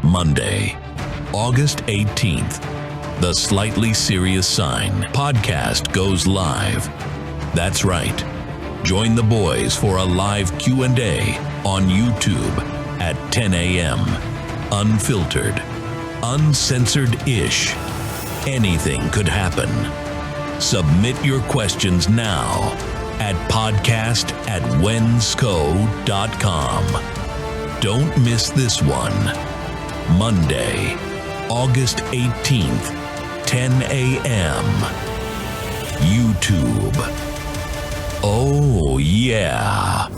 Monday, August 18th, the Slightly Serious Sign podcast goes live. That's right. Join the boys for a live Q&A on YouTube at 10 a.m. Unfiltered, uncensored-ish. Anything could happen. Submit your questions now at podcast@wensco.com. Don't miss this one. Monday, August 18th, 10 a.m. YouTube. Oh, yeah.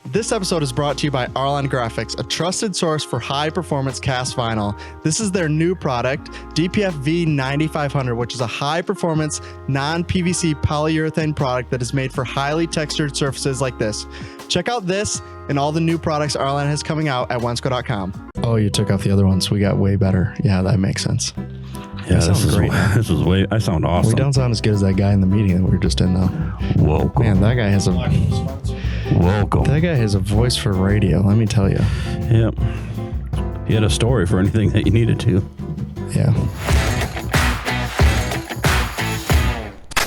This episode is brought to you by Arlon Graphics, a trusted source for high-performance cast vinyl. This is their new product, DPF V9500, which is a high-performance, non-PVC polyurethane product that is made for highly textured surfaces like this. Check out this and all the new products Arlon has coming out at Wensco.com. Oh, you took off the other ones. We got way better. Yeah, that makes sense. Yeah, this is great. This is way. I sound awesome. We don't sound as good as that guy in the meeting that we were just in, though. Welcome. Man, that guy has a... Welcome. That guy has a voice for radio, let me tell you. Yep. He had a story for anything that you needed to. Yeah.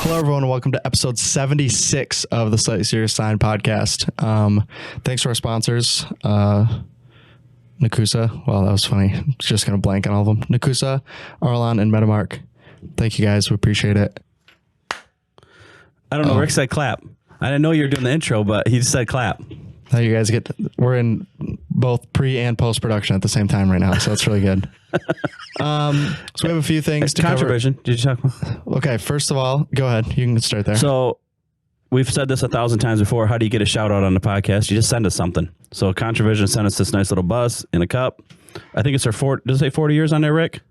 Hello, everyone, and welcome to episode 76 of the Slightly Serious Sign podcast. Thanks to our sponsors, Nakusa. Well, that was funny. Just going to blank on all of them. Nakusa, Arlon, and Metamark. Thank you, guys. We appreciate it. I don't know. Rick said clap. I didn't know you were doing the intro, but he just said clap. Now you guys we're in both pre and post production at the same time right now, so it's really good. So we have a few things to cover. Did you talk about? Okay, first of all, go ahead. You can start there. So we've said this 1,000 times before. How do you get a shout out on the podcast? You just send us something. So Contravision sent us this nice little buzz in a cup. I think it's their does it say 40 years on there, Rick?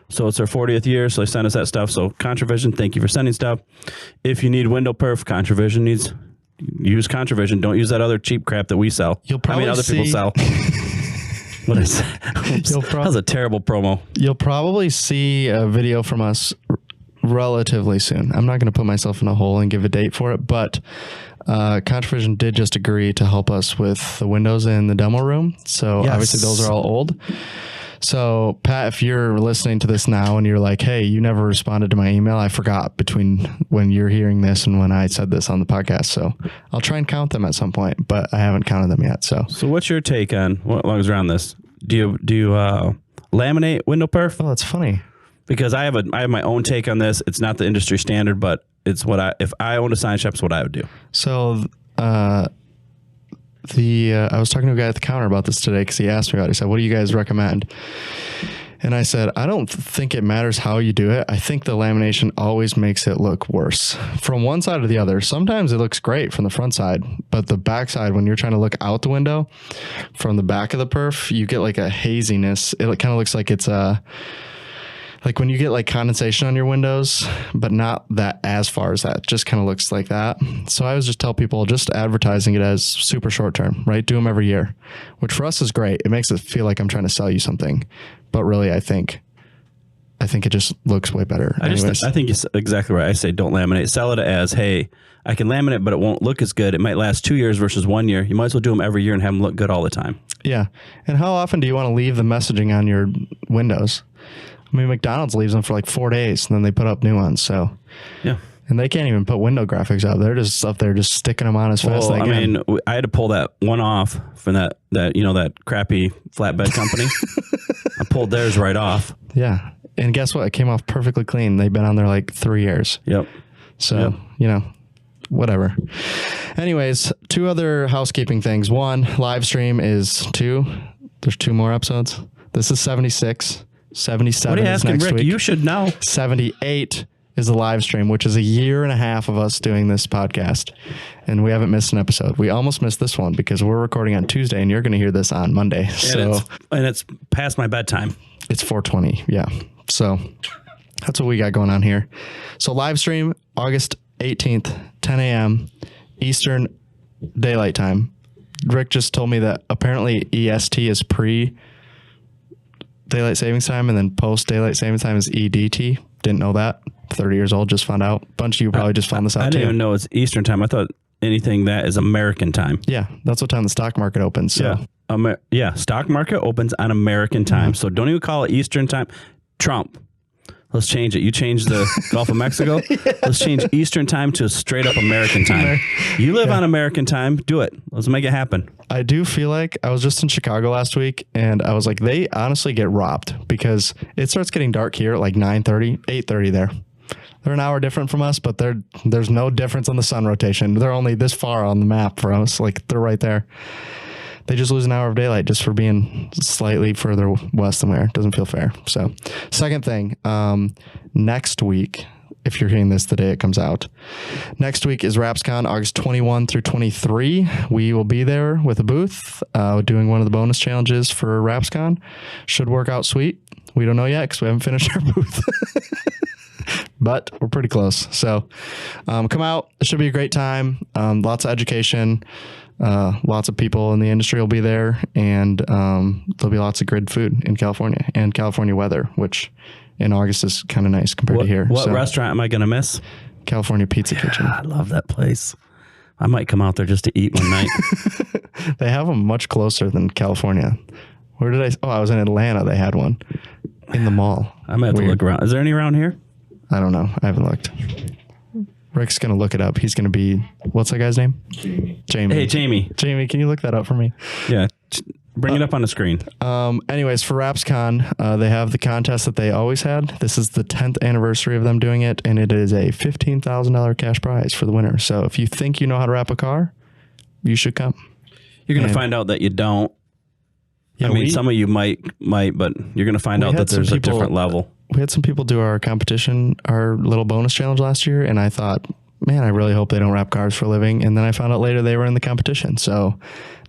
So it's our 40th year, so they send us that stuff. So Contravision, thank you for sending stuff. If you need window perf, Contravision needs, use Contravision. Don't use that other cheap crap that we sell. Other people sell. What is that? That was a terrible promo. You'll probably see a video from us relatively soon. I'm not going to put myself in a hole and give a date for it, but Contravision did just agree to help us with the windows in the demo room. So yes. Obviously those are all old. So, Pat, if you're listening to this now and you're like, hey, you never responded to my email, I forgot between when you're hearing this and when I said this on the podcast. So I'll try and count them at some point, but I haven't counted them yet. So what's your take on, what long as we're on this? Do you laminate window perf? Oh, that's funny. Because I have my own take on this. It's not the industry standard, but it's if I owned a sign shop, it's what I would do. So, I was talking to a guy at the counter about this today because he asked me about it. He said, what do you guys recommend? And I said, I don't think it matters how you do it. I think the lamination always makes it look worse from one side or the other. Sometimes it looks great from the front side, but the back side, when you're trying to look out the window from the back of the perf, you get like a haziness. It kind of looks like it's like when you get like condensation on your windows, but not that as far as that. It just kind of looks like that. So I always just tell people, just advertising it as super short term, right? Do them every year, which for us is great. It makes it feel like I'm trying to sell you something, but really I think it just looks way better. I think it's exactly right. I say don't laminate. Sell it as, hey, I can laminate, but it won't look as good. It might last 2 years versus 1 year. You might as well do them every year and have them look good all the time. Yeah. And how often do you want to leave the messaging on your windows? I mean, McDonald's leaves them for like 4 days and then they put up new ones. So, yeah. And they can't even put window graphics up. They're just up there just sticking them on as fast as they can. I mean, I had to pull that one off from that crappy flatbed company. I pulled theirs right off. Yeah. And guess what? It came off perfectly clean. They've been on there like 3 years. Yep. So, whatever. Anyways, 2 other housekeeping things. 1, live stream is 2. There's 2 more episodes. This is 76. 77 what are you is asking, next Rick? week. You should know. 78 is the live stream, which is a year and a half of us doing this podcast. And we haven't missed an episode. We almost missed this one because we're recording on Tuesday and you're going to hear this on Monday. And it's past my bedtime. It's 4:20. Yeah. So that's what we got going on here. So live stream August 18th, 10 a.m. Eastern Daylight Time. Rick just told me that apparently EST is pre-Daylight Savings Time and then post-Daylight Savings Time is EDT. Didn't know that. 30 years old, just found out. A bunch of you probably just found this out too. I didn't even know it's Eastern Time. I thought anything that is American time. Yeah, that's what time the stock market opens. So. Yeah. Stock market opens on American time. So don't even call it Eastern time. Trump. Let's change it. You change the Gulf of Mexico. Let's change Eastern time to straight up American time. You live on American time. Do it. Let's make it happen. I do feel like I was just in Chicago last week and I was like, they honestly get robbed because it starts getting dark here at like 9:30, 8:30 there. They're an hour different from us, but there's no difference on the sun rotation. They're only this far on the map for us. Like they're right there. They just lose an hour of daylight just for being slightly further west than we are. Doesn't feel fair. So second thing, next week, if you're hearing this the day it comes out, next week is RapsCon, August 21 through 23. We will be there with a booth doing one of the bonus challenges for RapsCon. Should work out sweet. We don't know yet because we haven't finished our booth. But we're pretty close. So come out. It should be a great time. Lots of education. Lots of people in the industry will be there, and there'll be lots of good food in California and California weather, which in August is kind of nice compared to here. What restaurant am I going to miss? California Pizza Kitchen. I love that place. I might come out there just to eat one night. They have them much closer than California. Where did I? Oh, I was in Atlanta. They had one in the mall. I might have to look around. Is there any around here? I don't know. I haven't looked. Rick's going to look it up. He's going to be, what's that guy's name? Jamie. Hey, Jamie. Jamie, can you look that up for me? Yeah. Bring it up on the screen. Anyways, for RapsCon, they have the contest that they always had. This is the 10th anniversary of them doing it, and it is a $15,000 cash prize for the winner. So if you think you know how to wrap a car, you should come. You're going to find out that you don't. Yeah, I mean, some of you might, but you're going to find out that there's a different level. We had some people do our competition, our little bonus challenge last year, and I thought, man, I really hope they don't wrap cars for a living. And then I found out later they were in the competition. So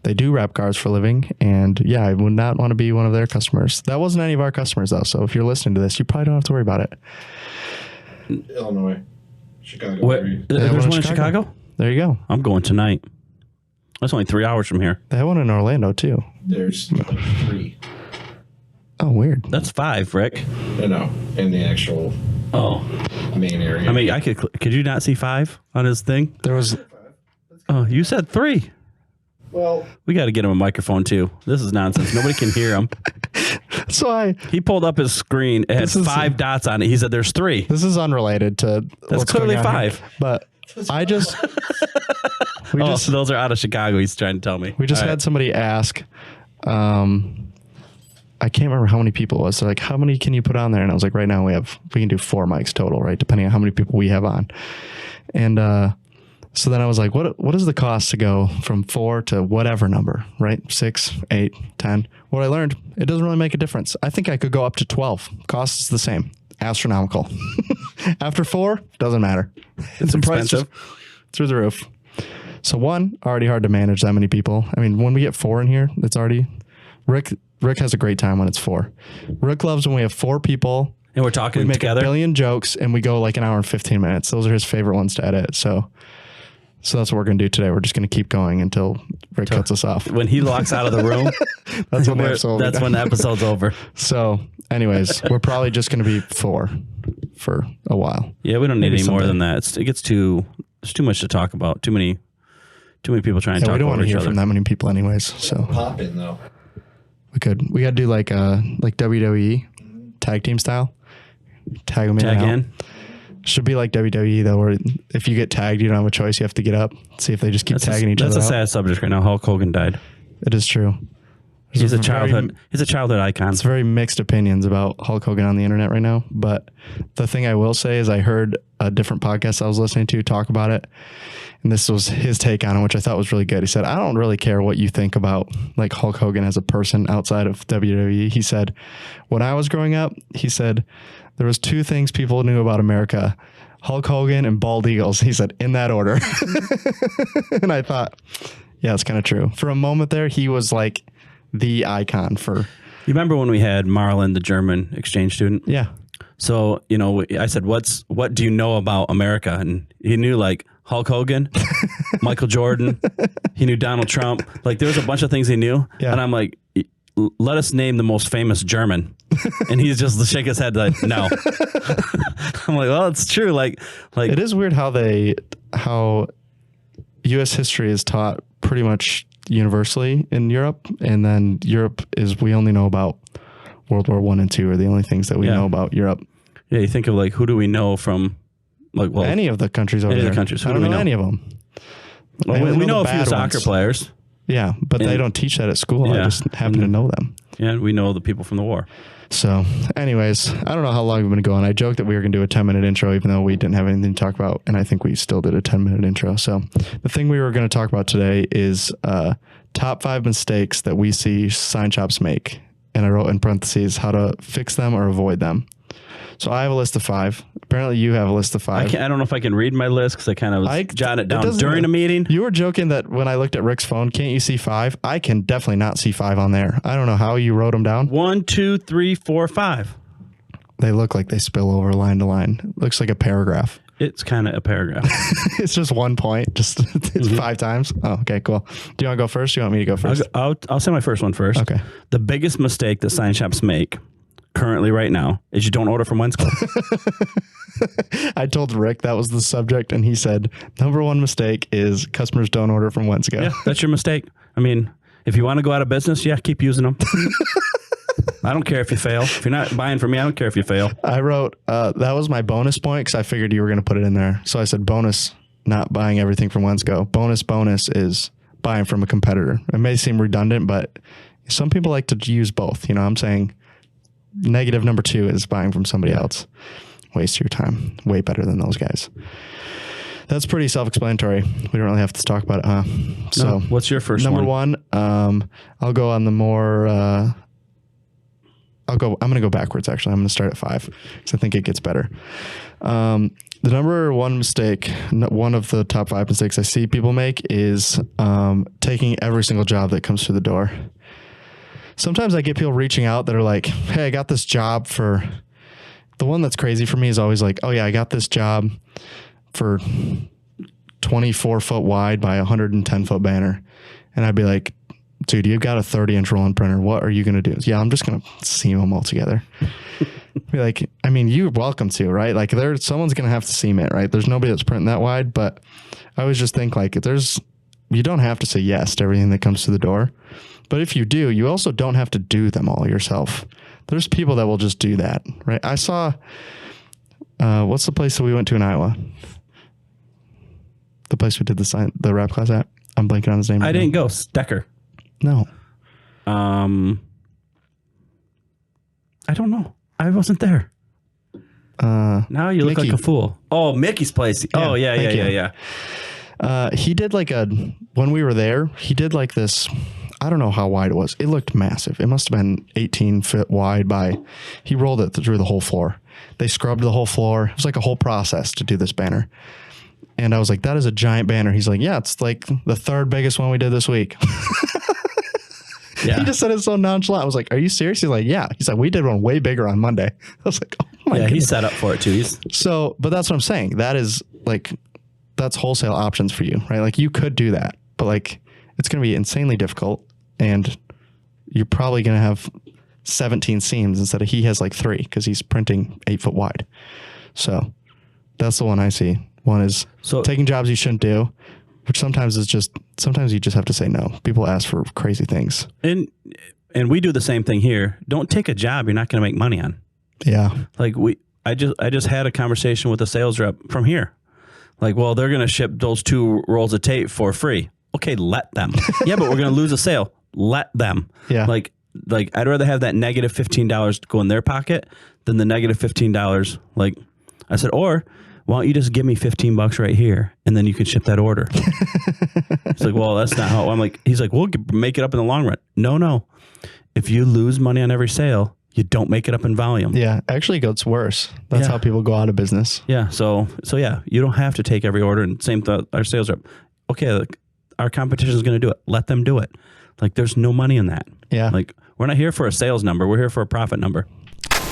they do wrap cars for a living. And yeah, I would not want to be one of their customers. That wasn't any of our customers, though. So if you're listening to this, you probably don't have to worry about it. Illinois, Chicago. There's one in Chicago? There you go. I'm going tonight. That's only 3 hours from here. They have one in Orlando, too. There's 3. Oh, weird. That's 5, Rick. No, in the actual main area. I mean, could you not see 5 on his thing? There was. Oh, you said 3. Well, we got to get him a microphone too. This is nonsense. Nobody can hear him. So he pulled up his screen. It had 5 dots on it. He said, "There's 3." This is unrelated to. That's clearly 5. Here, but I just. Those are out of Chicago. He's trying to tell me. We just had somebody ask. I can't remember how many people it was. So like, how many can you put on there? And I was like, right now we can do 4 mics total, right? Depending on how many people we have on. And so then I was like, what is the cost to go from 4 to whatever number, right? 6, 8, 10. What I learned, it doesn't really make a difference. I think I could go up to 12. Cost is the same. Astronomical. After 4, doesn't matter. It's expensive. Through the roof. So already hard to manage that many people. I mean, when we get 4 in here, it's already Rick has a great time when it's 4. Rick loves when we have 4 people and we're talking we make together. A billion jokes and we go like an hour and 15 minutes. Those are his favorite ones to edit. So that's what we're going to do today. We're just going to keep going until Rick cuts us off. When he locks out of the room, that's when the episode's over. So anyways, we're probably just going to be 4 for a while. Yeah, we don't need any more than that. There's too much to talk about. Too many people trying to talk over each other. We don't want to hear from that many people anyways. So pop in though. We got to do like WWE tag team style. Tag them in. Should be like WWE though, where if you get tagged, you don't have a choice. You have to get up, see if they just keep tagging each other. That's a sad subject right now. Hulk Hogan died. It is true. He's a childhood icon. It's very mixed opinions about Hulk Hogan on the internet right now. But the thing I will say is I heard a different podcast I was listening to talk about it. And this was his take on it, which I thought was really good. He said, I don't really care what you think about like Hulk Hogan as a person outside of WWE. He said, when I was growing up, he said, there was 2 things people knew about America, Hulk Hogan and bald eagles. He said, in that order. And I thought, yeah, it's kind of true. For a moment there, he was like the icon for. You remember when we had Marlon, the German exchange student? Yeah. So, I said, what do you know about America? And he knew like Hulk Hogan, Michael Jordan. He knew Donald Trump. Like there was a bunch of things he knew. Yeah. And I'm like, let us name the most famous German. And he's just shake his head like, no. I'm like, well, it's true. Like it is weird how U.S. history is taught pretty much universally in Europe, and then Europe is, we only know about World War I and II are the only things that we know about Europe. Yeah, you think of like, who do we know from, like, well, any of the countries over there. Any of the countries. Who I do don't we know know? any of them. Well, we know a few bad soccer ones. players. Yeah, but they don't teach that at school. I just happen to know them. Yeah, we know the people from the war. So anyways, I don't know how long we've been going. I joked that we were going to do a 10-minute intro, even though we didn't have anything to talk about. And I think we still did a 10-minute intro. So the thing we were going to talk about today is top 5 mistakes that we see sign shops make. And I wrote in parentheses how to fix them or avoid them. So I have a list of 5. Apparently you have a list of 5. I don't know if I can read my list because I kind of was jotting it down during a meeting. You were joking that when I looked at Rick's phone, can't you see 5? I can definitely not see 5 on there. I don't know how you wrote them down. 1, 2, 3, 4, 5. They look like they spill over line to line. It looks like a paragraph. It's kind of a paragraph. It's just one point, just 5 times. Oh, okay, cool. Do you want to go first? Do you want me to go first? I'll say my first one first. Okay. The biggest mistake that sign shops make currently right now is you don't order from Wensco. I told Rick that was the subject, and he said, number 1 mistake is customers don't order from Wensco. Yeah, that's your mistake. I mean, if you want to go out of business, yeah, keep using them. I don't care if you fail. If you're not buying from me, I don't care if you fail. I wrote, that was my bonus point because I figured you were going to put it in there. So I said bonus, not buying everything from Wensco. Bonus is buying from a competitor. It may seem redundant, but some people like to use both. You know, I'm saying negative number 2 is buying from somebody else. Waste your time. Way better than those guys. That's pretty self-explanatory. We don't really have to talk about it, huh? So what's your first number 1? I'll go on the more, I'm going to go backwards. Actually, I'm going to start at 5 because I think it gets better. The number 1 mistake, one of the top 5 mistakes I see people make is taking every single job that comes through the door. Sometimes I get people reaching out that are like, hey, I got this job for, the one that's crazy for me is always like, oh yeah, I got this job for 24 foot wide by 110 foot banner. And I'd be like, dude, you've got a 30-inch rolling printer. What are you going to do? Yeah, I'm just going to seam them all together. Be like, I mean, you're welcome to, right? Like someone's going to have to seam it, right? There's nobody that's printing that wide, but I always just think like you don't have to say yes to everything that comes through the door. But if you do, you also don't have to do them all yourself. There's people that will just do that, right? I saw, what's the place that we went to in Iowa? The place we did the rap class at? I'm blanking on his name. I didn't go. Stecker. No. I don't know. I wasn't there. Now you look Mickey. like a fool. Oh, Mickey's place. Oh, yeah. He did when we were there, he did like this, I don't know how wide it was. It looked massive. It must have been 18 feet wide he rolled it through the whole floor. They scrubbed the whole floor. It was like a whole process to do this banner. And I was like, that is a giant banner. He's like, yeah, it's like the 3rd biggest one we did this week. Yeah. He just said it so nonchalant. I was like, are you serious? He's like, yeah. He's like, we did one way bigger on Monday. I was like, oh my God. He's set up for it too. But that's what I'm saying. That is that's wholesale options for you, right? Like you could do that, but it's going to be insanely difficult, and you're probably going to have 17 seams instead of he has 3 because he's printing 8 foot wide. So that's the one I see. One is taking jobs you shouldn't do, which sometimes you just have to say no. People ask for crazy things. And we do the same thing here. Don't take a job you're not going to make money on. Yeah. I just had a conversation with a sales rep from here. Well, they're going to ship those 2 rolls of tape for free. Okay, let them. Yeah, but we're going to lose a sale. Let them. Yeah. I'd rather have that negative $15 go in their pocket than the negative $15. I said, or why don't you just give me $15 right here and then you can ship that order? It's like, well, that's not how I'm like, he's like, we'll make it up in the long run. No. If you lose money on every sale, you don't make it up in volume. Yeah. Actually, it gets worse. That's how people go out of business. Yeah. So yeah, you don't have to take every order. And same with our sales rep. Okay. Our competition is going to do it. Let them do it. There's no money in that. Yeah. We're not here for a sales number. We're here for a profit number.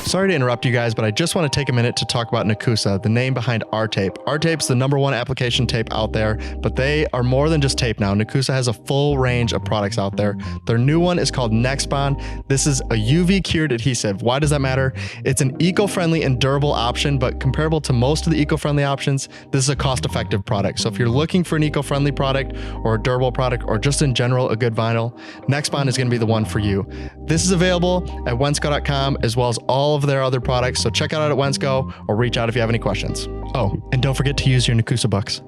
Sorry to interrupt you guys, but I just want to take a minute to talk about Nakusa, the name behind our tape. Our tape's the #1 application tape out there, but they are more than just tape now. Nakusa has a full range of products out there. Their new one is called Nexbond. This is a UV cured adhesive. Why does that matter? It's an eco-friendly and durable option, but comparable to most of the eco-friendly options, this is a cost-effective product. So if you're looking for an eco-friendly product or a durable product or just in general a good vinyl, Nexbond is going to be the one for you. This is available at Wensco.com as well as all of their other products, so check it out at Wensco or reach out if you have any questions. Oh, and don't forget to use your Nakusa bucks.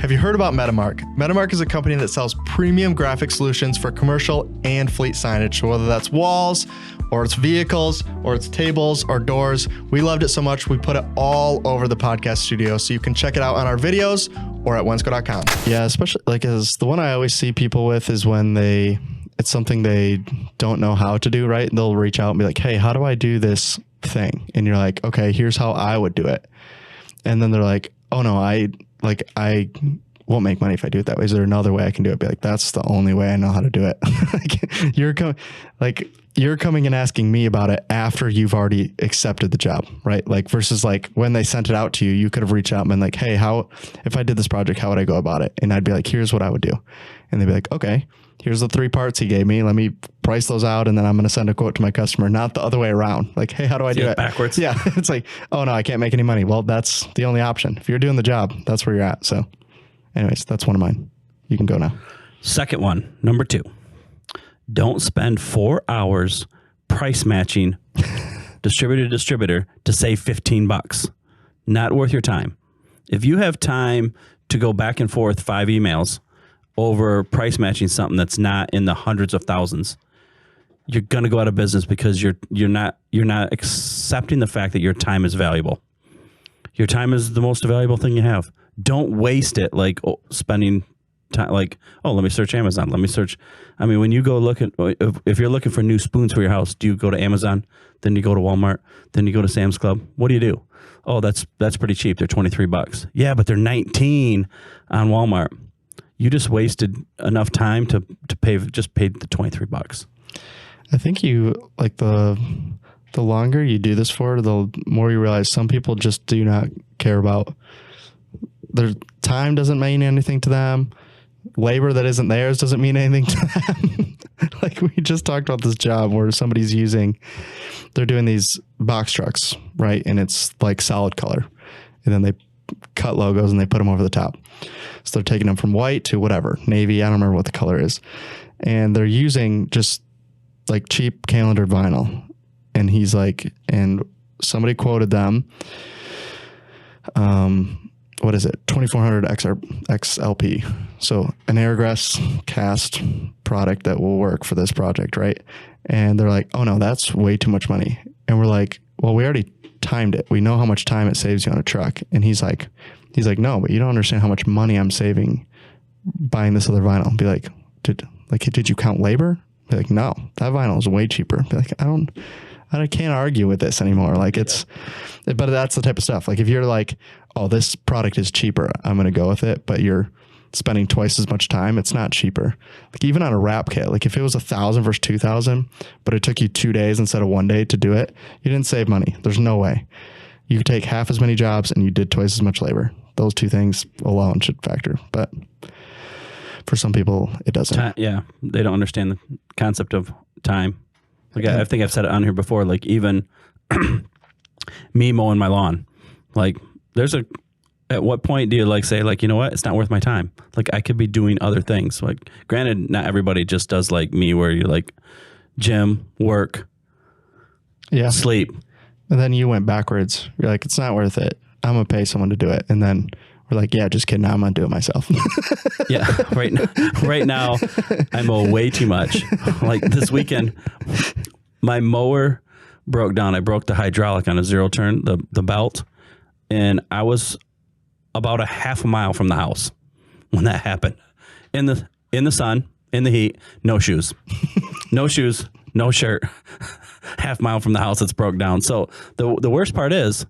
Have you heard about Metamark? Metamark is a company that sells premium graphic solutions for commercial and fleet signage. So whether that's walls, or it's vehicles, or it's tables, or doors, we loved it so much we put it all over the podcast studio. So you can check it out on our videos or at Wensco.com. Yeah, especially like as the one I always see people with is when it's something they don't know how to do, right? They'll reach out and be like, hey, how do I do this thing? And you're like, okay, here's how I would do it. And then they're like, oh no, I won't make money if I do it that way. Is there another way I can do it? Be like, that's the only way I know how to do it. You're coming and asking me about it after you've already accepted the job, right? Like versus like when they sent it out to you, you could have reached out and been like, hey, if I did this project, how would I go about it? And I'd be like, here's what I would do. And they'd be like, okay, here's the 3 parts he gave me. Let me price those out. And then I'm going to send a quote to my customer, not the other way around. Like, hey, how do I do it? Backwards. Yeah. It's like, oh no, I can't make any money. Well, that's the only option. If you're doing the job, that's where you're at. So anyways, that's one of mine. You can go now. Second one, number 2. Don't spend 4 hours price matching distributor to distributor to save $15. Not worth your time. If you have time to go back and forth 5 emails over price matching something that's not in the hundreds of thousands, you're going to go out of business because you're not accepting the fact that your time is valuable. Your time is the most valuable thing you have. Don't waste it like spending time like, oh, let me search Amazon. Let me search. I mean, when you go look at, if you're looking for new spoons for your house, do you go to Amazon? Then you go to Walmart? Then you go to Sam's Club? What do? Oh, that's pretty cheap. They're $23. Yeah, but they're $19 on Walmart. You just wasted enough time to paid the $23. I think you like the longer you do this for, the more you realize some people just do not care about their time. Doesn't mean anything to them. Labor that isn't theirs doesn't mean anything to them. Like we just talked about this job where they're doing these box trucks, right? And it's like solid color. And then they cut logos and they put them over the top. So they're taking them from white to whatever, navy. I don't remember what the color is. And they're using just like cheap calendared vinyl. And he's like, and somebody quoted them, what is it? 2400 XLP. So an Airgrass cast product that will work for this project, right? And they're like, oh no, that's way too much money. And we're like, well, we already timed it. We know how much time it saves you on a truck. And he's like, no, but you don't understand how much money I'm saving buying this other vinyl. Be like, did you count labor? Be like, no, that vinyl is way cheaper. Be like, I can't argue with this anymore. Like but that's the type of stuff. Like if you're like, oh, this product is cheaper, I'm going to go with it. But you're spending twice as much time. It's not cheaper. Like even on a wrap kit, like if it was 1,000 versus 2,000, but it took you 2 days instead of 1 day to do it, you didn't save money. There's no way. You could take half as many jobs and you did twice as much labor. Those 2 things alone should factor. But for some people, it doesn't. Yeah. They don't understand the concept of time. Like I think I've said it on here before, like even me mowing my lawn, like at what point do you like say like, you know what, it's not worth my time. Like I could be doing other things. Like granted, not everybody just does like me where you're like gym, work, sleep. And then you went backwards. You're like, it's not worth it. I'm going to pay someone to do it. And then we're like, yeah, just kidding. I'm going to do it myself. Yeah. Right now I mow way too much. Like this weekend, my mower broke down. I broke the hydraulic on a 0 turn, the belt. And I was about a half a mile from the house when that happened. In the sun, in the heat, no shoes, no shirt, half mile from the house. It's broke down. So the worst part is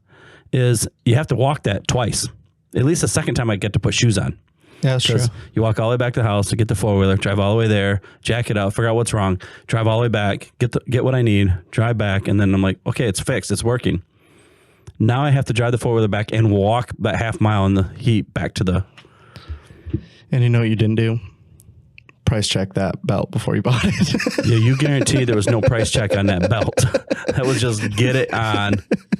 you have to walk that twice. At least the second time I get to put shoes on. Yeah, that's true. You walk all the way back to the house to get the four-wheeler, drive all the way there, jack it out, figure out what's wrong, drive all the way back, get what I need, drive back, and then I'm like, okay, it's fixed, it's working. Now I have to drive the four-wheeler back and walk that half mile in the heat back to the... And you know what you didn't do? Price check that belt before you bought it. Yeah, you guarantee there was no price check on that belt. That was just get it on.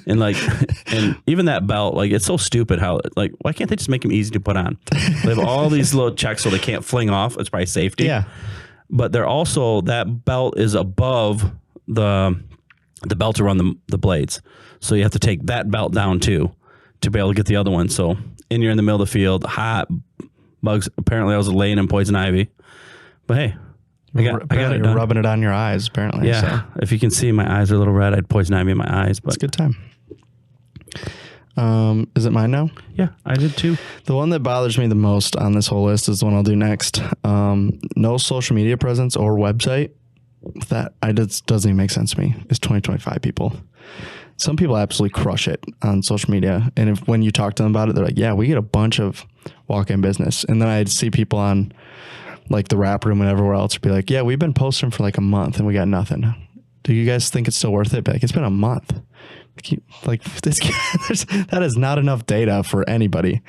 And even that belt, like, it's so stupid how, like, why can't they just make them easy to put on? They have all these little checks so they can't fling off. It's probably safety. Yeah. But they're also, that belt is above the belt around the blades. So you have to take that belt down too to be able to get the other one. So, and you're in the middle of the field, hot, bugs. Apparently I was laying in poison ivy. But hey, I got it You're done. rubbing it on your eyes, apparently. Yeah. So. If you can see, my eyes are a little red. I had poison ivy in my eyes. But It's a good time. Is it mine now? yeah, I did too. The one that bothers me the most on this whole list is the one I'll do next. No social media presence or website. That doesn't even make sense to me. It's 2025 people. Some people absolutely crush it on social media. And when you talk to them about it, they're like, yeah, we get a bunch of walk-in business. And then I'd see people on like the Rap Room and everywhere else be like, yeah, we've been posting for like a month and we got nothing. Do you guys think it's still worth it? Be like, it's been a month. Like this, that is not enough data for anybody.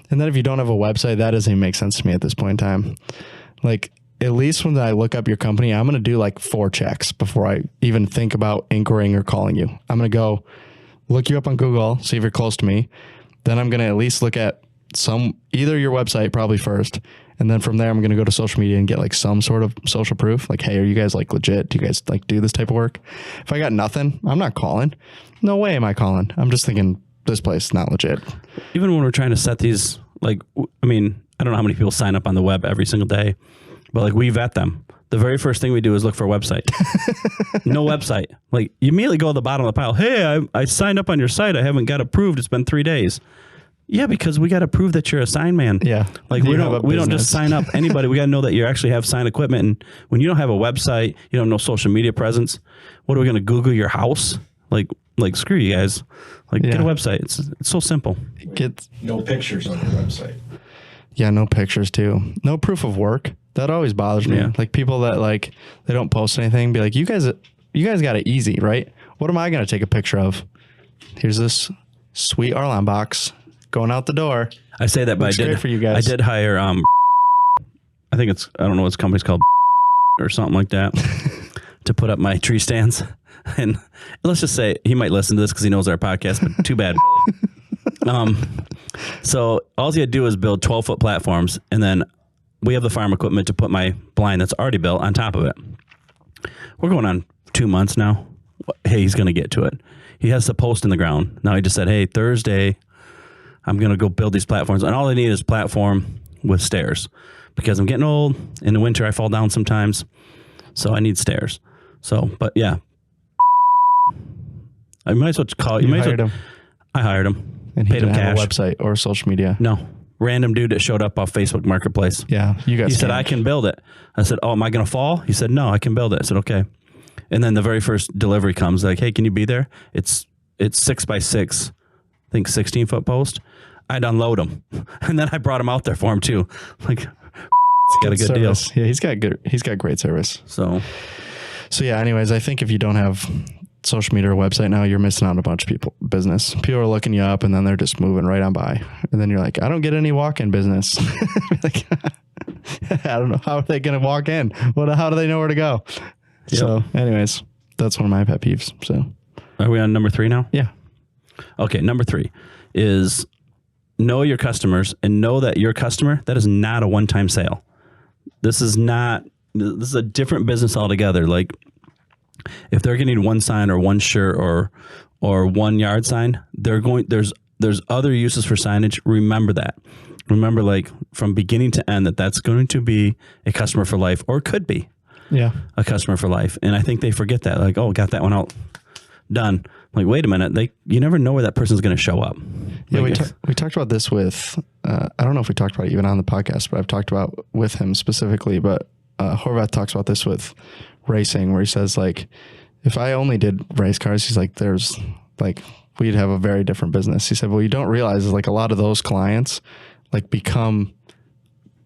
And then if you don't have a website, that doesn't even make sense to me at this point in time. Like, at least when I look up your company, I'm going to do like 4 checks before I even think about inquiring or calling you. I'm going to go look you up on Google, see if you're close to me. Then I'm going to at least look at either your website probably first. And then from there, I'm going to go to social media and get like some sort of social proof. Like, hey, are you guys like legit? Do you guys like do this type of work? If I got nothing, I'm not calling. No way am I calling. I'm just thinking this place is not legit. Even when we're trying to set these, like, I mean, I don't know how many people sign up on the web every single day, but like we vet them. The very first thing we do is look for a website. No website. Like, you immediately go to the bottom of the pile. Hey, I signed up on your site. I haven't got approved. It's been 3 days. Yeah, because we got to prove that you're a sign man. Yeah. Like we don't just sign up anybody. We got to know that you actually have signed equipment. And when you don't have a website, you don't have no social media presence. What are we going to Google your house? Like screw you guys. Like get a website. It's so simple. Get no pictures on your website. Yeah, no pictures too. No proof of work. That always bothers me. Yeah. Like people that like they don't post anything. Be like, you guys got it easy, right? What am I going to take a picture of? Here's this sweet Arlon box. Going out the door. I say that, but for you guys. I did hire, I think I don't know what his company's called or something like that to put up my tree stands. And let's just say he might listen to this because he knows our podcast, but too bad. So all you had to do is build 12-foot platforms. And then we have the farm equipment to put my blind that's already built on top of it. We're going on 2 months now. Hey, he's going to get to it. He has the post in the ground. Now he just said, hey, Thursday, I'm going to go build these platforms. And all I need is platform with stairs because I'm getting old. In the winter, I fall down sometimes. So I need stairs. So, but yeah. I might as well call you. Hired him. I hired him. And he paid him didn't have cash. a website or social media. No. Random dude that showed up off Facebook Marketplace. Yeah. You guys. He said, I can build it. I said, oh, am I going to fall? He said, no, I can build it. I said, okay. And then the very first delivery comes like, hey, can you be there? It's 6x6, I think 16-foot post. I'd unload him. And then I brought him out there for him too. Like, he's got a good deal. Yeah, he's got great service. So yeah, anyways, I think if you don't have social media or website now, you're missing out on a bunch of business. People are looking you up and then they're just moving right on by. And then you're like, I don't get any walk-in business. Like, I don't know. How are they going to walk in? How do they know where to go? Yep. So anyways, that's one of my pet peeves. So are we on number 3 now? Yeah. Okay. Number 3 is know your customers and know that your customer, that is not a one-time sale. This is a different business altogether. Like if they're getting one sign or one shirt or one yard sign, there's other uses for signage. Remember that. Remember, like from beginning to end, that's going to be a customer for life, or could be a customer for life. And I think they forget that. Like, oh, got that one out. Done. Like, wait a minute. You never know where that person's going to show up. Yeah, we talked about this with, I don't know if we talked about it even on the podcast, but I've talked about with him specifically, but Horvath talks about this with racing where he says like, if I only did race cars, he's like, we'd have a very different business. He said, well, you don't realize is like a lot of those clients like become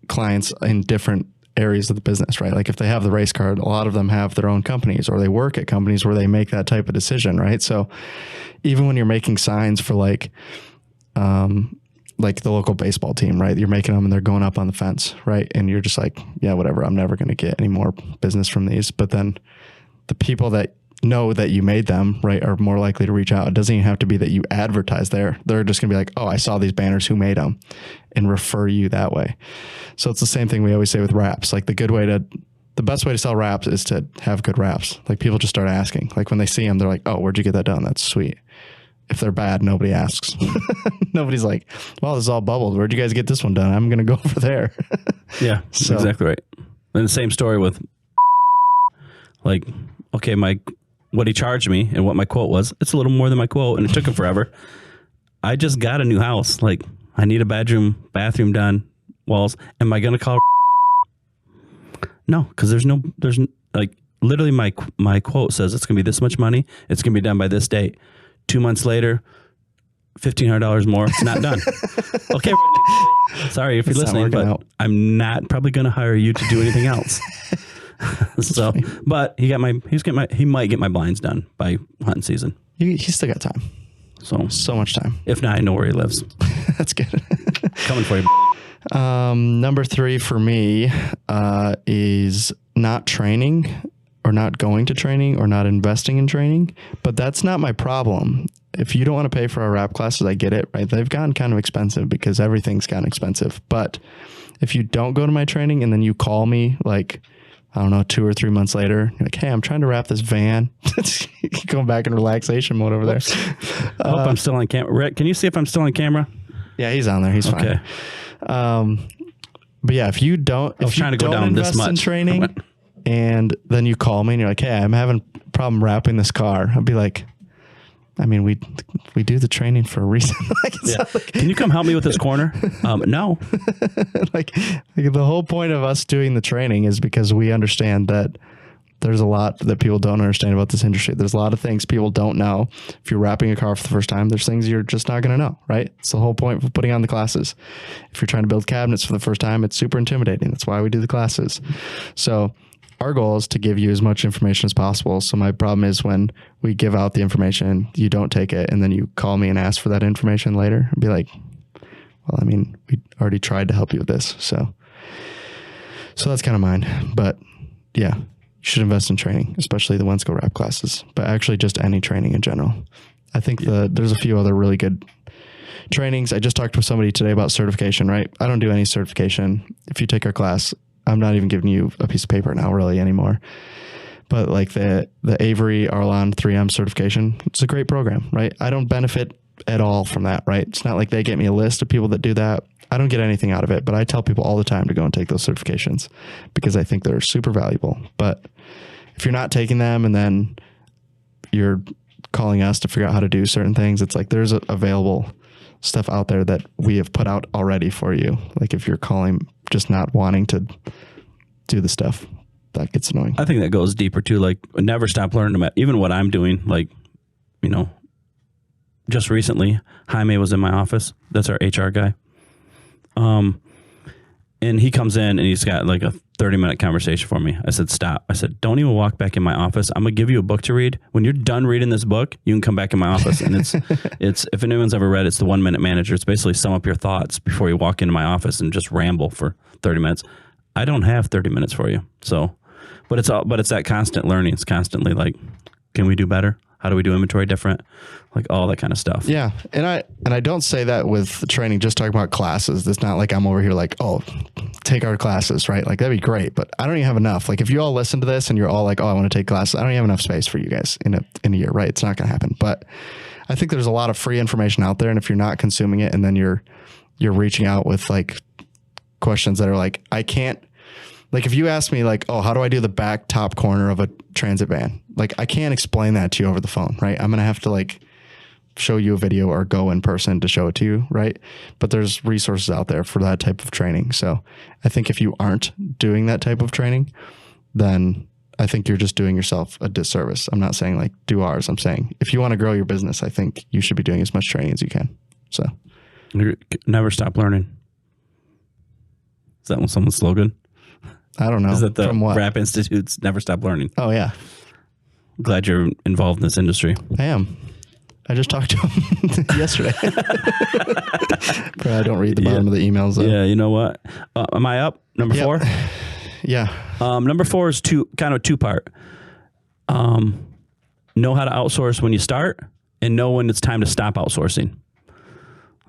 clients in different areas of the business, right? Like if they have the race card, a lot of them have their own companies or they work at companies where they make that type of decision, right? So even when you're making signs for like the local baseball team, right? You're making them and they're going up on the fence, right? And you're just like, yeah, whatever. I'm never going to get any more business from these. But then the people that know that you made them, right, are more likely to reach out. It doesn't even have to be that you advertise there. They're just gonna be like, oh, I saw these banners, who made them, and refer you that way. So it's the same thing we always say with wraps. Like the best way to sell wraps is to have good wraps. Like people just start asking. Like when they see them, they're like, oh, where'd you get that done? That's sweet. If they're bad, nobody asks. Nobody's like, well, this is all bubbled. Where'd you guys get this one done? I'm gonna go over there. Yeah, so, exactly right. And the same story with like, okay, what he charged me and what my quote was, it's a little more than my quote and it took him forever. I just got a new house. Like I need a bathroom done, walls. Am I going to call? No, because there's like literally my quote says it's going to be this much money. It's going to be done by this date. 2 months later, $1,500 more. It's not done. Okay. Sorry if you're listening, but I'm not probably going to hire you to do anything else. So, but he might get my blinds done by hunting season. He's still got time. So much time. If not, I know where he lives. That's good. Coming for you. Number 3 for me is not training or not going to training or not investing in training. But that's not my problem. If you don't want to pay for our wrap classes, I get it, right? They've gotten kind of expensive because everything's gotten expensive. But if you don't go to my training and then you call me like, I don't know, 2 or 3 months later, you're like, hey, I'm trying to wrap this van. Going back in relaxation mode over there. I hope I'm still on camera. Rick, can you see if I'm still on camera? Yeah, he's on there. He's okay. Fine. But yeah, if you don't invest in training and then you call me and you're like, hey, I'm having a problem wrapping this car. I'll be like, I mean, we do the training for a reason. Can you come help me with this corner? No. like the whole point of us doing the training is because we understand that there's a lot that people don't understand about this industry. There's a lot of things people don't know. If you're wrapping a car for the first time, there's things you're just not going to know, right? It's the whole point of putting on the classes. If you're trying to build cabinets for the first time, it's super intimidating. That's why we do the classes. So our goal is to give you as much information as possible. So my problem is when we give out the information, you don't take it, and then you call me and ask for that information later and be like, well, I mean, we already tried to help you with this. So that's kind of mine. But yeah, you should invest in training, especially the Wensco wrap classes, but actually just any training in general. I think there's a few other really good trainings. I just talked with somebody today about certification, right? I don't do any certification. If you take our class, I'm not even giving you a piece of paper now really anymore. But like the Avery Arlon 3M certification, it's a great program, right? I don't benefit at all from that, right? It's not like they get me a list of people that do that. I don't get anything out of it, but I tell people all the time to go and take those certifications because I think they're super valuable. But if you're not taking them and then you're calling us to figure out how to do certain things, it's like there's available stuff out there that we have put out already for you. Like if you're calling just not wanting to do the stuff, that gets annoying. I think that goes deeper too. Like never stop learning about even what I'm doing. Like, you know, just recently Jaime was in my office. That's our HR guy. And he comes in and he's got like a 30-minute conversation for me. I said, stop. I said, don't even walk back in my office. I'm gonna give you a book to read. When you're done reading this book, you can come back in my office. And it's if anyone's ever read, it's the 1 Minute Manager. It's basically sum up your thoughts before you walk into my office and just ramble for 30 minutes. I don't have 30 minutes for you. So, but it's that constant learning. It's constantly like, can we do better? How do we do inventory different? Like all that kind of stuff. Yeah. And I don't say that with training, just talking about classes. It's not like I'm over here like, oh, take our classes, right? Like that'd be great, but I don't even have enough. Like if you all listen to this and you're all like, oh, I want to take classes, I don't even have enough space for you guys in a year, right? It's not going to happen. But I think there's a lot of free information out there. And if you're not consuming it and then you're reaching out with like questions that are like, I can't, like if you ask me like, oh, how do I do the back top corner of a transit van? Like I can't explain that to you over the phone, right? I'm going to have to like show you a video or go in person to show it to you, right? But there's resources out there for that type of training. So I think if you aren't doing that type of training, then I think you're just doing yourself a disservice. I'm not saying like do ours. I'm saying if you want to grow your business, I think you should be doing as much training as you can. So never stop learning. Is that someone's slogan? I don't know. Is that the From what? Rap Institute's Never Stop Learning? Oh, yeah. Glad you're involved in this industry. I am. I just talked to him yesterday. But I don't read the bottom of the emails, though. Yeah, you know what? Am I up? Number 4? Yeah. Number 4 is kind of two-part. Know how to outsource when you start and know when it's time to stop outsourcing.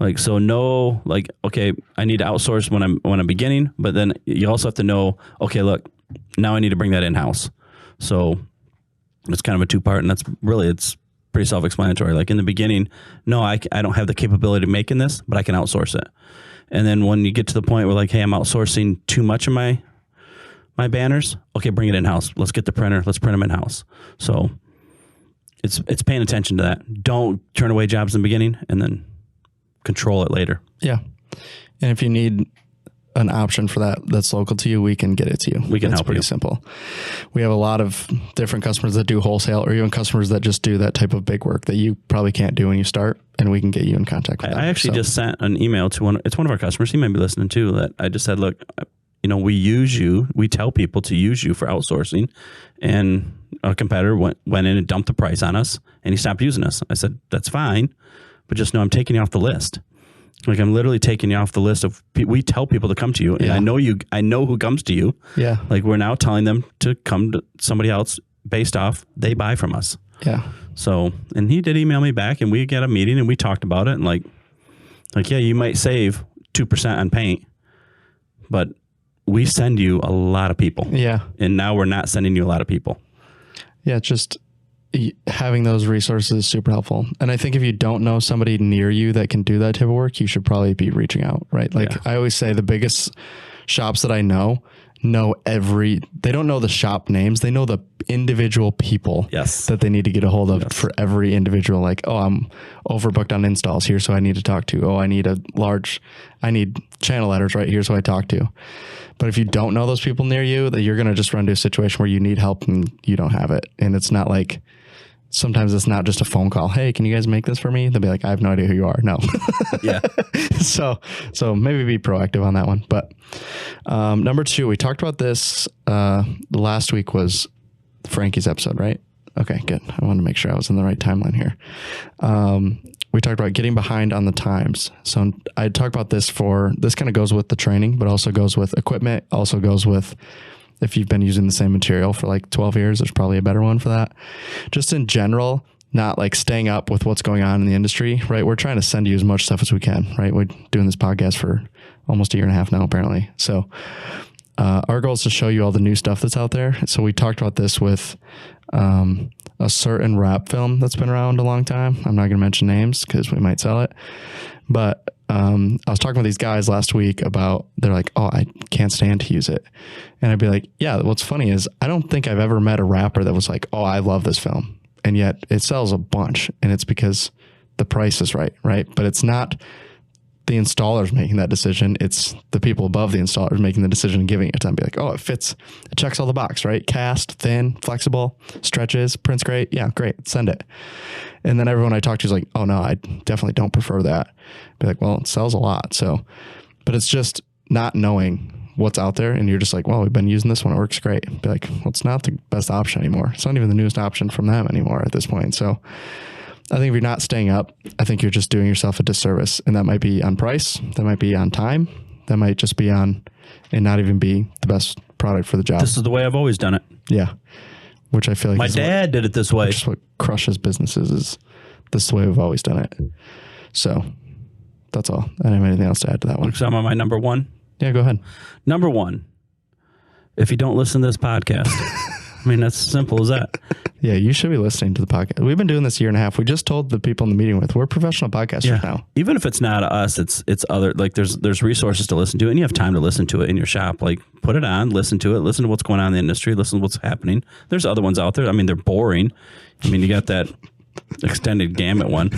Like, so know, like, okay, I need to outsource when I'm beginning, but then you also have to know, okay, look, now I need to bring that in-house. So it's kind of a two-part, and it's pretty self-explanatory. Like in the beginning, no, I don't have the capability of making this, but I can outsource it. And then when you get to the point where like, hey, I'm outsourcing too much of my banners, okay, bring it in-house. Let's get the printer. Let's print them in-house. So it's paying attention to that. Don't turn away jobs in the beginning and then control it later. Yeah. And if you need an option for that's local to you, we can get it to you. We can That's help pretty you. Simple. We have a lot of different customers that do wholesale, or even customers that just do that type of big work that you probably can't do when you start, and we can get you in contact with them. I actually just sent an email to one of our customers. He may be listening too. That I just said, look, we use you. We tell people to use you for outsourcing, and a competitor went in and dumped the price on us, and he stopped using us. I said, that's fine, but just know I'm taking you off the list. Like I'm literally taking you off the list of. We tell people to come to you, and Yeah. I know who comes to you. Yeah. Like we're now telling them to come to somebody else based off they buy from us. Yeah. So, and he did email me back, and we got a meeting, and we talked about it, and like yeah, you might save 2% on paint, but we send you a lot of people. Yeah. And now we're not sending you a lot of people. Yeah. Just having those resources is super helpful. And I think if you don't know somebody near you that can do that type of work, you should probably be reaching out, right? Like I always say, the biggest shops that I know they don't know the shop names. They know the individual people that they need to get a hold of for every individual. Like, oh, I'm overbooked on installs. Here's who I need to talk to. Oh, I need channel letters right here's who I talk to. But if you don't know those people near you, that you're going to just run into a situation where you need help and you don't have it. And it's not like, sometimes it's not just a phone call. Hey, can you guys make this for me? They'll be like, I have no idea who you are. No. Yeah. So maybe be proactive on that one. But number 2, we talked about this last week was Frankie's episode, right? Okay, good. I wanted to make sure I was in the right timeline here. We talked about getting behind on the times. So I talked about this kind of goes with the training, but also goes with equipment, also goes with if you've been using the same material for like 12 years, there's probably a better one for that. Just in general, not like staying up with what's going on in the industry, right? We're trying to send you as much stuff as we can, right? We're doing this podcast for almost a year and a half now, apparently. So our goal is to show you all the new stuff that's out there. So we talked about this with a certain wrap film that's been around a long time. I'm not going to mention names because we might sell it. But I was talking with these guys last week about, they're like, oh, I can't stand to use it. And I'd be like, yeah, what's funny is I don't think I've ever met a rapper that was like, oh, I love this film. And yet it sells a bunch, and it's because the price is right? But it's not the installers making that decision. It's the people above the installers making the decision and giving it to them. Be like, oh, it fits. It checks all the box, right? Cast, thin, flexible, stretches, prints great. Yeah, great. Send it. And then everyone I talk to is like, oh no, I definitely don't prefer that. Be like, well, it sells a lot. So, but it's just not knowing what's out there. And you're just like, well, we've been using this one. It works great. Be like, well, it's not the best option anymore. It's not even the newest option from them anymore at this point. So I think if you're not staying up, I think you're just doing yourself a disservice. And that might be on price. That might be on time. That might just be on, and not even be the best product for the job. This is the way I've always done it. Yeah. Which I feel like my dad did it this way. Which is what crushes businesses, is this is the way we've always done it. So that's all. I don't have anything else to add to that one. So I'm on my number 1. Yeah, go ahead. Number 1, if you don't listen to this podcast, I mean, that's simple as that. Yeah, you should be listening to the podcast. We've been doing this 1.5 years. We just told the people in the meeting with, we're professional podcasters now. Even if it's not us, it's other, like there's resources to listen to, and you have time to listen to it in your shop. Like put it on, listen to it, listen to what's going on in the industry, listen to what's happening. There's other ones out there. I mean, they're boring. I mean, you got that extended gamut one.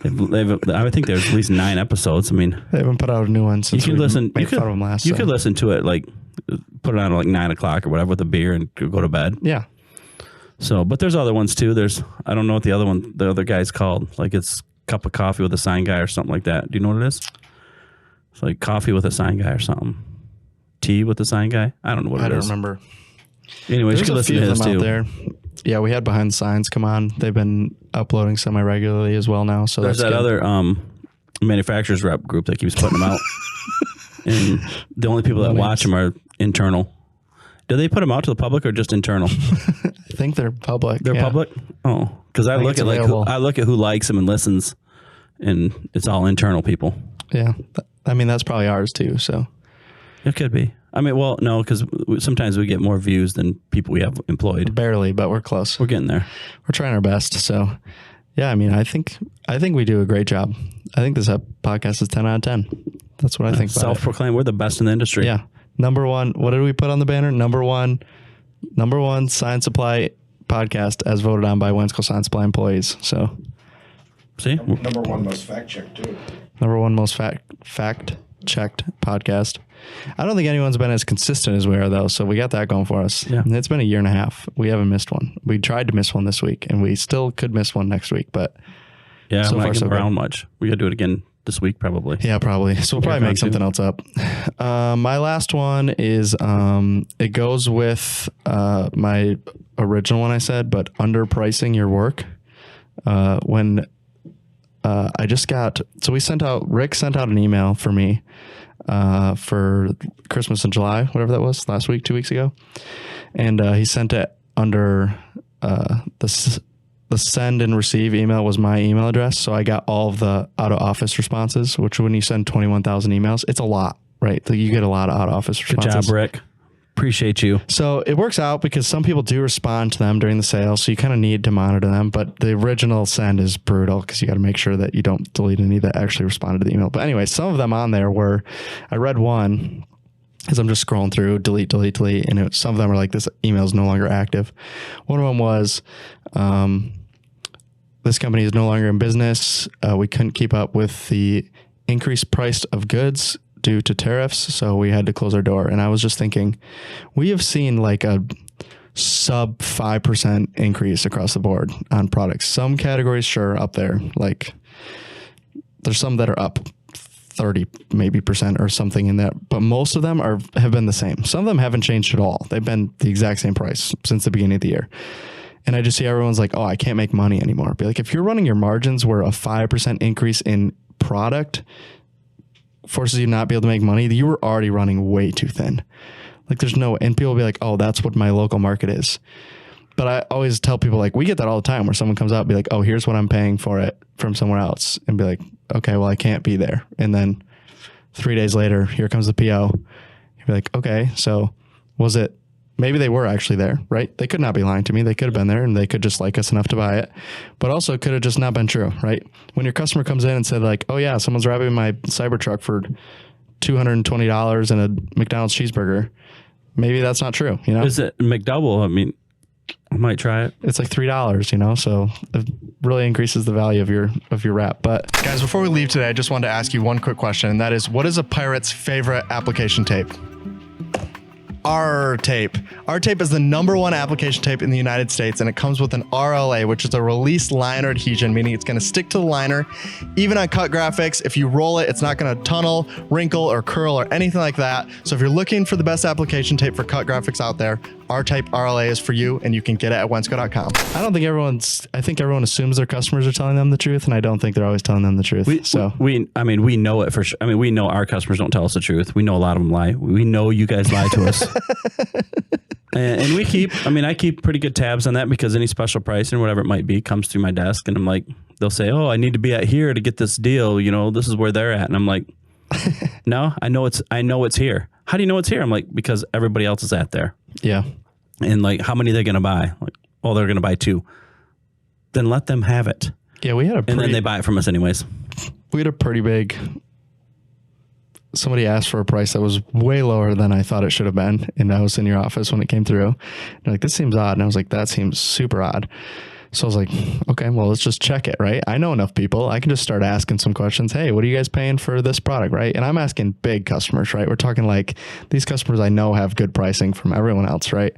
I think there's at least 9 episodes. I mean, they haven't put out a new one since you could listen. You could listen to it, like put it on at like 9 o'clock or whatever with a beer and go to bed. Yeah. So, but there's other ones too. I don't know what the other guy's called. Like it's cup of coffee with a sign guy or something like that. Do you know what it is? It's like coffee with a sign guy or something. tea with the sign guy. I don't know what it is. I don't remember. Anyways, you There's can a listen few to of his them too. out there. Yeah, we had Behind the Signs come on. They've been uploading semi-regularly as well now. So There's that's that good. other manufacturers rep group that keeps putting them out. And the only people that watch them are internal. Do they put them out to the public or just internal? I think they're public. They're public? Oh, because I look it's at available. I look at who likes them and listens, and it's all internal people. Yeah. I mean, that's probably ours too. So It could be. I mean, well, no, because sometimes we get more views than people we have employed. barely, but we're close. We're getting there. We're trying our best. So yeah, I mean, I think we do a great job. I think this podcast is 10 out of 10. That's what I think about it. Self-proclaimed, we're the best in the industry. Yeah. Number one. What did we put on the banner? Number one Sign Supply podcast as voted on by Wensco Sign Supply employees. So See? Number one most fact checked too. number one most fact checked podcast. I don't think anyone's been as consistent as we are though. So we got that going for us. Yeah. And it's been a year and a half. We haven't missed one. We tried to miss one this week and we still could miss one next week, but Yeah, So I'm far, not so getting good. around much. We got to do it again this week probably. yeah, probably. So we'll probably fun make too. something else up. My last one is, it goes with, my original one I said, but underpricing your work. I just got, so Rick sent out an email for me, for Christmas in July, whatever that was, last week, 2 weeks ago. And, he sent it under, the send and receive email was my email address. So I got all of the out of office responses, which when you send 21,000 emails, it's a lot, right? You get a lot of out of office Good responses. job, Rick. Appreciate you. So it works out because some people do respond to them during the sale. So you kind of need to monitor them, but the original send is brutal because you got to make sure that you don't delete any that actually responded to the email. But anyway, some of them on there were, I read one as I'm just scrolling through, delete. And some of them are like, this email is no longer active. One of them was, this company is no longer in business. We couldn't keep up with the increased price of goods due to tariffs, so we had to close our door. And I was just thinking, we have seen like a sub 5% increase across the board on products. Some categories, sure, up there. Like there's some that are up 30 maybe percent or something in that, but most of them have been the same. Some of them haven't changed at all. They've been the exact same price since the beginning of the year. And I just see everyone's like, oh, I can't make money anymore. Be like, if you're running your margins where a 5% increase in product forces you to not be able to make money, you were already running way too thin. Like there's no, and people will be like, oh, that's what my local market is. But I always tell people, like, we get that all the time where someone comes out and be like, oh, here's what I'm paying for it from somewhere else. And be like, okay, well, I can't be there. And then 3 days later, here comes the PO. You'd be like, okay, so was it, maybe they were actually there, right? They could not be lying to me. They could have been there and they could just like us enough to buy it, but also it could have just not been true, right? When your customer comes in and said like, oh yeah, someone's wrapping my Cybertruck for $220 and a McDonald's cheeseburger. Maybe that's not true. You know, Is it McDouble? I mean, I might try it. it's like $3, you know, so it really increases the value of your wrap. But guys, before we leave today, I just wanted to ask you one quick question, and that is, what is a pirate's favorite application tape? R tape. R tape is the #1 application tape in the United States, and it comes with an RLA, which is a release liner adhesion, meaning it's going to stick to the liner. Even on cut graphics, if you roll it, it's not going to tunnel, wrinkle, or curl, or anything like that. So if you're looking for the best application tape for cut graphics out there, R tape RLA is for you, and you can get it at Wensco.com. I think everyone assumes their customers are telling them the truth, and I don't think they're always telling them the truth. We know it for sure. I mean, we know our customers don't tell us the truth. We know a lot of them lie. We know you guys lie to us. And I keep pretty good tabs on that because any special pricing, whatever it might be, comes through my desk, and I'm like, they'll say, oh, I need to be at here to get this deal. You know, this is where they're at. And I'm like, no, I know it's here. How do you know it's here? I'm like, because everybody else is at there. Yeah. And like, how many are they going to buy? Like, oh, they're going to buy 2. Then let them have it. Yeah, And then they buy it from us anyways. We had a pretty big, somebody asked for a price that was way lower than I thought it should have been. And I was in your office when it came through. And like, this seems odd. And I was like, that seems super odd. So I was like, okay, well, let's just check it, right? I know enough people. I can just start asking some questions. Hey, what are you guys paying for this product, right? And I'm asking big customers, right? We're talking like these customers I know have good pricing from everyone else, right?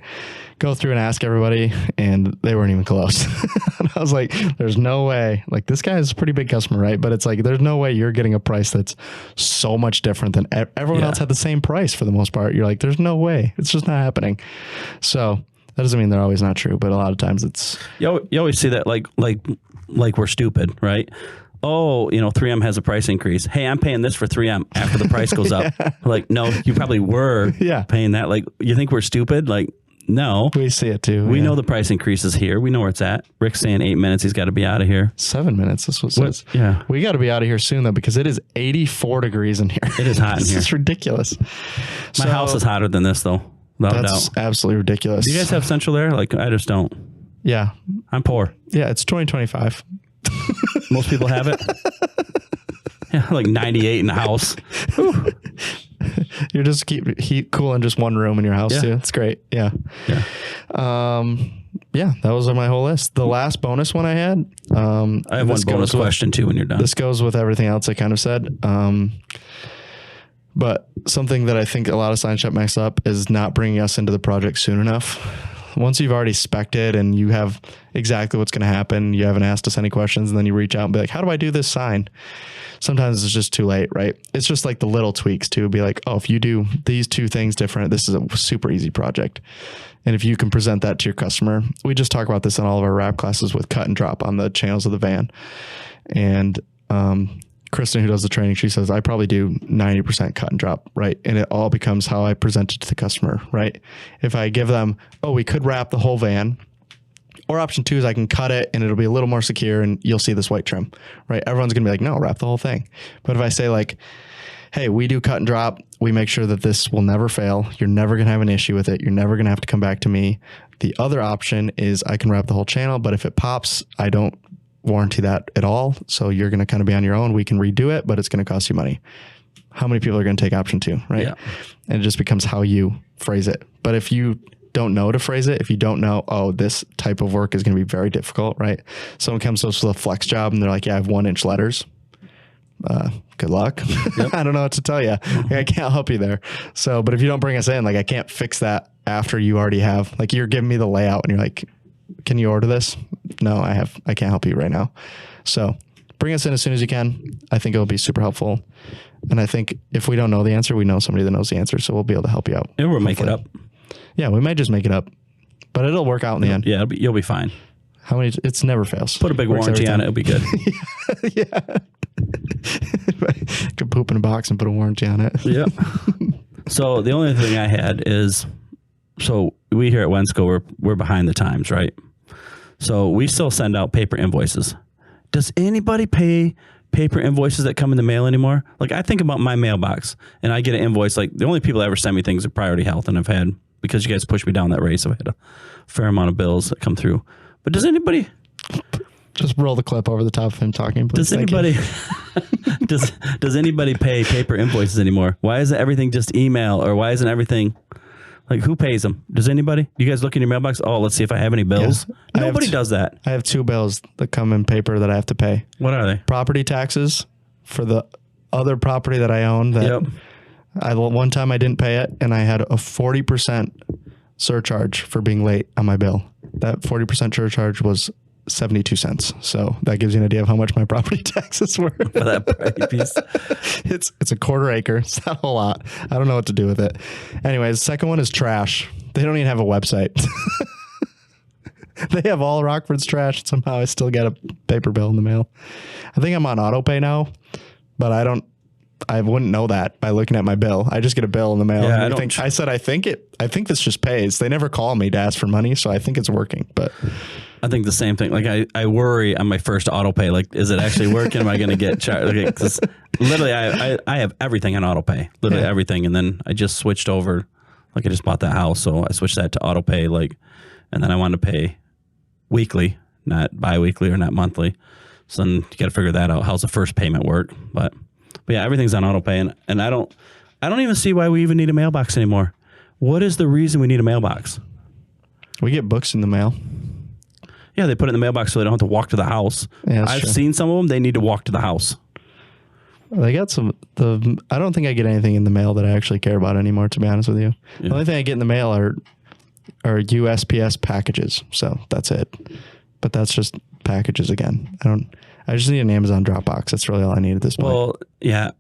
Go through and ask everybody, and they weren't even close. And I was like, there's no way. Like, this guy is a pretty big customer, right? But it's like, there's no way you're getting a price that's so much different than everyone else had the same price for the most part. You're like, there's no way. It's just not happening. So that doesn't mean they're always not true, but a lot of times it's... You always see that like we're stupid, right? Oh, 3M has a price increase. Hey, I'm paying this for 3M after the price goes up. Like, no, you probably were paying that. Like, you think we're stupid? Like, no. We see it too. We know the price increase is here. We know where it's at. Rick's saying 8 minutes. He's got to be out of here. 7 minutes. That's what it says. Yeah. We got to be out of here soon though, because it is 84 degrees in here. It is hot in here. It's ridiculous. My house is hotter than this though. That's absolutely ridiculous. Do you guys have central air? Like, I just don't. Yeah. I'm poor. Yeah, it's 2025. Most people have it. Yeah, like 98 in the house. You just keep heat cool in just one room in your house too. It's great. Yeah. Yeah. That was my whole list. The last bonus one I had. I have one bonus question too when you're done. This goes with everything else I kind of said. But something that I think a lot of sign shop mess up is not bringing us into the project soon enough. Once you've already spec'd it and you have exactly what's going to happen, you haven't asked us any questions, and then you reach out and be like, how do I do this sign? Sometimes it's just too late, right? It's just like the little tweaks too. Be like, oh, if you do these two things different, this is a super easy project. And if you can present that to your customer, we just talk about this in all of our wrap classes with cut and drop on the channels of the van. And, Kristen, who does the training, she says, I probably do 90% cut and drop, right? And it all becomes how I present it to the customer, right? If I give them, oh, we could wrap the whole van, or option two is I can cut it and it'll be a little more secure and you'll see this white trim, right? Everyone's going to be like, no, wrap the whole thing. But if I say like, hey, we do cut and drop, we make sure that this will never fail. You're never going to have an issue with it. You're never going to have to come back to me. The other option is I can wrap the whole channel, but if it pops, I don't warranty that at all. So you're going to kind of be on your own. We can redo it, but it's going to cost you money. How many people are going to take option two, right? Yeah. And it just becomes how you phrase it. But if you don't know to phrase it, if you don't know, oh, this type of work is going to be very difficult, right? Someone comes to us with a flex job and they're like, yeah, I have 1-inch letters. Good luck. Yep. I don't know what to tell you. I can't help you there. So, but if you don't bring us in, like I can't fix that after you already have, like you're giving me the layout and you're like, can you order this? No, I can't help you right now. So bring us in as soon as you can. I think it'll be super helpful. And I think if we don't know the answer, we know somebody that knows the answer. So we'll be able to help you out. And we'll make it up. Yeah, we might just make it up, but it'll work out in the end. Yeah, you'll be fine. How many? It's never fails. Put a big warranty on it. It'll be good. Yeah. Could poop in a box and put a warranty on it. Yep. So the only thing I had is, so we here at Wensco, we're behind the times, right? So we still send out paper invoices. Does anybody pay paper invoices that come in the mail anymore? Like I think about my mailbox and I get an invoice. Like the only people that ever send me things are Priority Health, and I've had, because you guys pushed me down that race, I've had a fair amount of bills that come through. But does anybody just roll the clip over the top of him talking, please? Does anybody does anybody pay paper invoices anymore? Why isn't everything just email, or why isn't everything like, who pays them? Does anybody? You guys look in your mailbox? Oh, let's see if I have any bills. Yeah, nobody does that. I have 2 bills that come in paper that I have to pay. What are they? Property taxes for the other property that I own. That one time I didn't pay it, and I had a 40% surcharge for being late on my bill. That 40% surcharge was 72 cents. So that gives you an idea of how much my property taxes were. For that property piece. It's a 1/4 acre. It's not a whole lot. I don't know what to do with it. Anyways, the second one is trash. They don't even have a website. They have all Rockford's trash. Somehow I still get a paper bill in the mail. I think I'm on auto pay now, but I wouldn't know that by looking at my bill. I just get a bill in the mail. Yeah, I think this just pays. They never call me to ask for money, so I think it's working. But I think the same thing. Like I worry on my first auto pay. Like, is it actually working? Am I going to get charged? Because literally, I have everything on auto pay. Literally everything. And then I just switched over. Like I just bought that house, so I switched that to auto pay. Like, and then I wanted to pay weekly, not bi-weekly or not monthly. So then you got to figure that out. How's the first payment work? But yeah, everything's on auto pay, and I don't even see why we even need a mailbox anymore. What is the reason we need a mailbox? We get books in the mail. Yeah, they put it in the mailbox so they don't have to walk to the house. Yeah, I've true. seen some of them. They need to walk to the house. They got I don't think I get anything in the mail that I actually care about anymore, to be honest with you. Yeah. The only thing I get in the mail are USPS packages. So that's it. But that's just packages again. I just need an Amazon Dropbox. That's really all I need at this point. Well, yeah.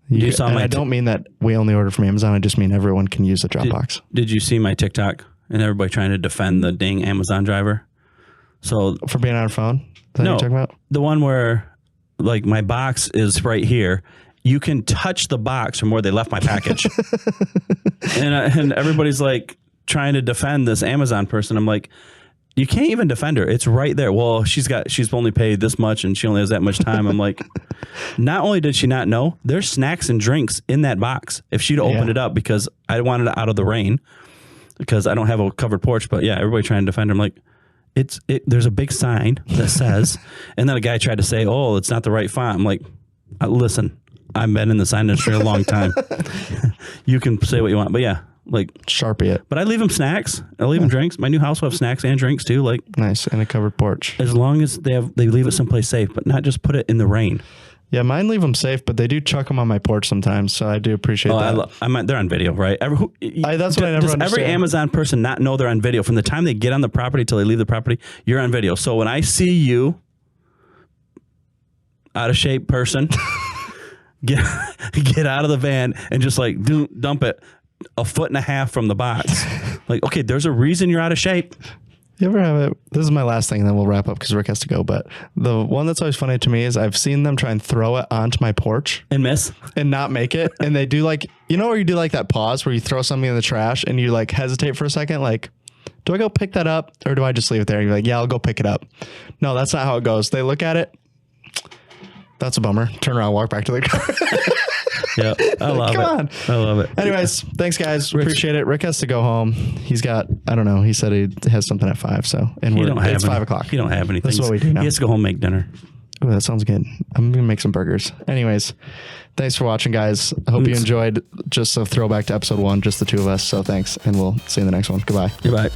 You saw I don't mean that we only order from Amazon. I just mean everyone can use the Dropbox. Did you see my TikTok and everybody trying to defend the dang Amazon driver? So For being on a phone? Is that what you're talking about? the one where like my box is right here. You can touch the box from where they left my package. and everybody's like trying to defend this Amazon person. I'm like, you can't even defend her. It's right there. Well, she's only paid this much and she only has that much time. I'm like, not only did she not know, there's snacks and drinks in that box. If she'd opened it up, because I wanted it out of the rain because I don't have a covered porch, but yeah, everybody trying to defend her. I'm like, there's a big sign that says, and then a guy tried to say, oh, it's not the right font. I'm like, listen, I've been in the sign industry a long time. You can say what you want, but yeah. Like Sharpie it. But I leave them snacks. I leave them drinks. My new house will have snacks and drinks too. Like nice, and a covered porch. As long as they leave it someplace safe, but not just put it in the rain. Yeah, mine leave them safe, but they do chuck them on my porch sometimes. So I do appreciate that. They're on video, right? That's what I never understand. Every Amazon person not know they're on video from the time they get on the property till they leave the property. You're on video. So when I see you, out of shape person, get out of the van and just like dump it 1.5 feet from the box. Like, okay, there's a reason you're out of shape. You ever have it? This is my last thing, and then we'll wrap up because Rick has to go. But the one that's always funny to me is I've seen them try and throw it onto my porch and miss and not make it. And they do like, where you do like that pause where you throw something in the trash and you like hesitate for a second. Like, do I go pick that up or do I just leave it there? And you're like, yeah, I'll go pick it up. No, that's not how it goes. They look at it. That's a bummer. Turn around, walk back to the car. Yeah, I love it. I love it. Anyways, thanks guys. Appreciate it. Rick has to go home. He's got, I don't know. He said he has something at 5. So, and it's 5 o'clock. He don't have anything. That's what we do now. He has to go home and make dinner. Oh, that sounds good. I'm going to make some burgers. Anyways, thanks for watching, guys. I hope you enjoyed just a throwback to episode 1, just the two of us. So thanks, and we'll see you in the next one. Goodbye. Goodbye.